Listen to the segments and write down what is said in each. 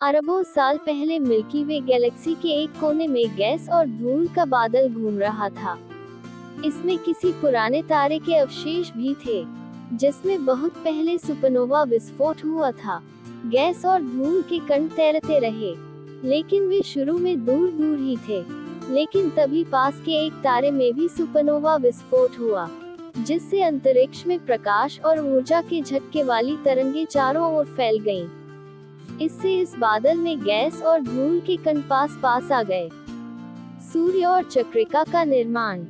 अरबों साल पहले मिल्की वे गैलेक्सी के एक कोने में गैस और धूल का बादल घूम रहा था। इसमें किसी पुराने तारे के अवशेष भी थे, जिसमें बहुत पहले सुपरनोवा विस्फोट हुआ था। गैस और धूल के कण तैरते रहे, लेकिन वे शुरू में दूर दूर ही थे। लेकिन तभी पास के एक तारे में भी सुपरनोवा विस्फोट हुआ, जिससे अंतरिक्ष में प्रकाश और ऊर्जा के झटके वाली तरंगें चारों ओर फैल गईं। इससे इस बादल में गैस और धूल के कण पास पास आ गए। सूर्य और चक्रिका का निर्माण।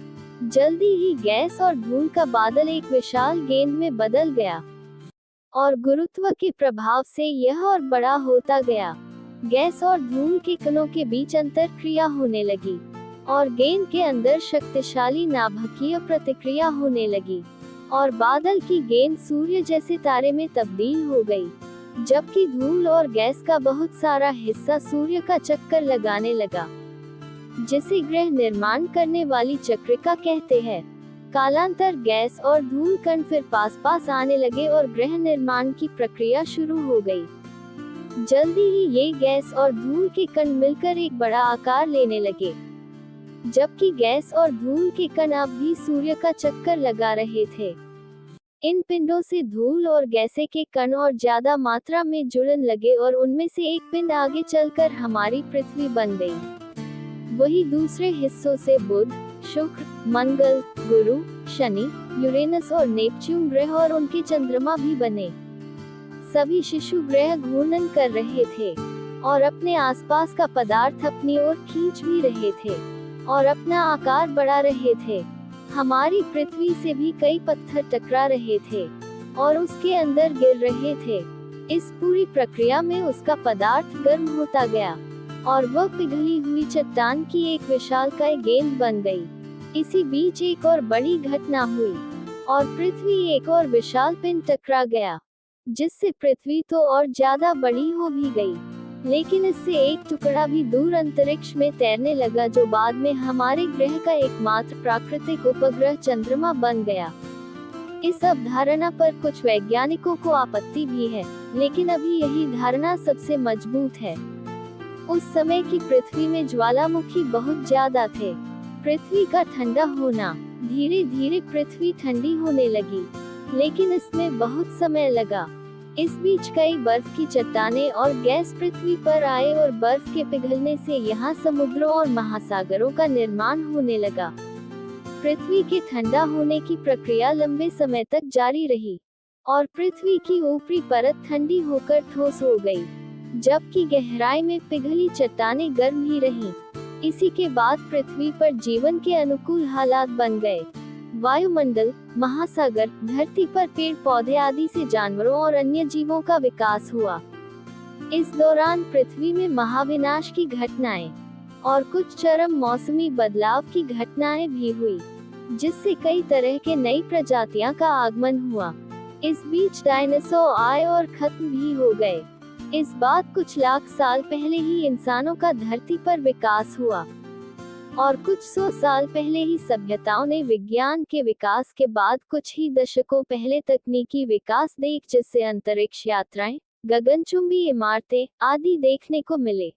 जल्दी ही गैस और धूल का बादल एक विशाल गेंद में बदल गया, और गुरुत्व के प्रभाव से यह और बड़ा होता गया। गैस और धूल के कणों के बीच अंतरक्रिया होने लगी, और गेंद के अंदर शक्तिशाली नाभिकीय प्रतिक्रिया होने लगी, और बादल की गेंद सूर्य जैसे तारे में तब्दील हो गई, जबकि धूल और गैस का बहुत सारा हिस्सा सूर्य का चक्कर लगाने लगा, जिसे ग्रह निर्माण करने वाली चक्रिका कहते हैं। कालांतर गैस और धूल कण फिर पास पास आने लगे और ग्रह निर्माण की प्रक्रिया शुरू हो गई। जल्दी ही ये गैस और धूल के कण मिलकर एक बड़ा आकार लेने लगे, जबकि गैस और धूल के कण अब भी सूर्य का चक्कर लगा रहे थे। इन पिंडों से धूल और गैसे के कण और ज्यादा मात्रा में जुड़न लगे, और उनमें से एक पिंड आगे चलकर हमारी पृथ्वी बन गई। वही दूसरे हिस्सों से बुध, शुक्र, मंगल, गुरु, शनि, यूरेनस और नेपच्यून ग्रह और उनके चंद्रमा भी बने। सभी शिशु ग्रह घूर्णन कर रहे थे, और अपने आसपास का पदार्थ अपनी ओर खींच भी रहे थे, और अपना आकार बढ़ा रहे थे। हमारी पृथ्वी से भी कई पत्थर टकरा रहे थे, और उसके अंदर गिर रहे थे। इस पूरी प्रक्रिया में उसका पदार्थ गर्म होता गया, और वह पिघली हुई चट्टान की एक विशालकाय गेंद बन गई। इसी बीच एक और बड़ी घटना हुई, और पृथ्वी एक और विशाल पिंड टकरा गया, जिससे पृथ्वी तो और ज्यादा बड़ी हो भी गई। लेकिन इससे एक टुकड़ा भी दूर अंतरिक्ष में तैरने लगा, जो बाद में हमारे ग्रह का एकमात्र प्राकृतिक उपग्रह चंद्रमा बन गया। इस अवधारणा पर कुछ वैज्ञानिकों को आपत्ति भी है, लेकिन अभी यही धारणा सबसे मजबूत है। उस समय की पृथ्वी में ज्वालामुखी बहुत ज्यादा थे। पृथ्वी का ठंडा होना। धीरे धीरे पृथ्वी ठंडी होने लगी, लेकिन इसमें बहुत समय लगा। इस बीच कई बर्फ की चट्टानें और गैस पृथ्वी पर आए, और बर्फ के पिघलने से यहाँ समुद्रों और महासागरों का निर्माण होने लगा। पृथ्वी के ठंडा होने की प्रक्रिया लंबे समय तक जारी रही, और पृथ्वी की ऊपरी परत ठंडी होकर ठोस हो गई, जबकि गहराई में पिघली चट्टानें गर्म ही रहीं। इसी के बाद पृथ्वी पर जीवन के अनुकूल हालात बन गए। वायुमंडल, महासागर, धरती पर पेड़ पौधे आदि से जानवरों और अन्य जीवों का विकास हुआ। इस दौरान पृथ्वी में महाविनाश की घटनाएं और कुछ चरम मौसमी बदलाव की घटनाएं भी हुई, जिससे कई तरह के नई प्रजातियां का आगमन हुआ। इस बीच डायनासोर आए और खत्म भी हो गए। इस बात कुछ लाख साल पहले ही इंसानों का धरती पर विकास हुआ, और कुछ 100 साल पहले ही सभ्यताओं ने विज्ञान के विकास के बाद कुछ ही दशकों पहले तकनीकी विकास देख, जिससे अंतरिक्ष यात्राएं, गगनचुंबी इमारतें आदि देखने को मिले।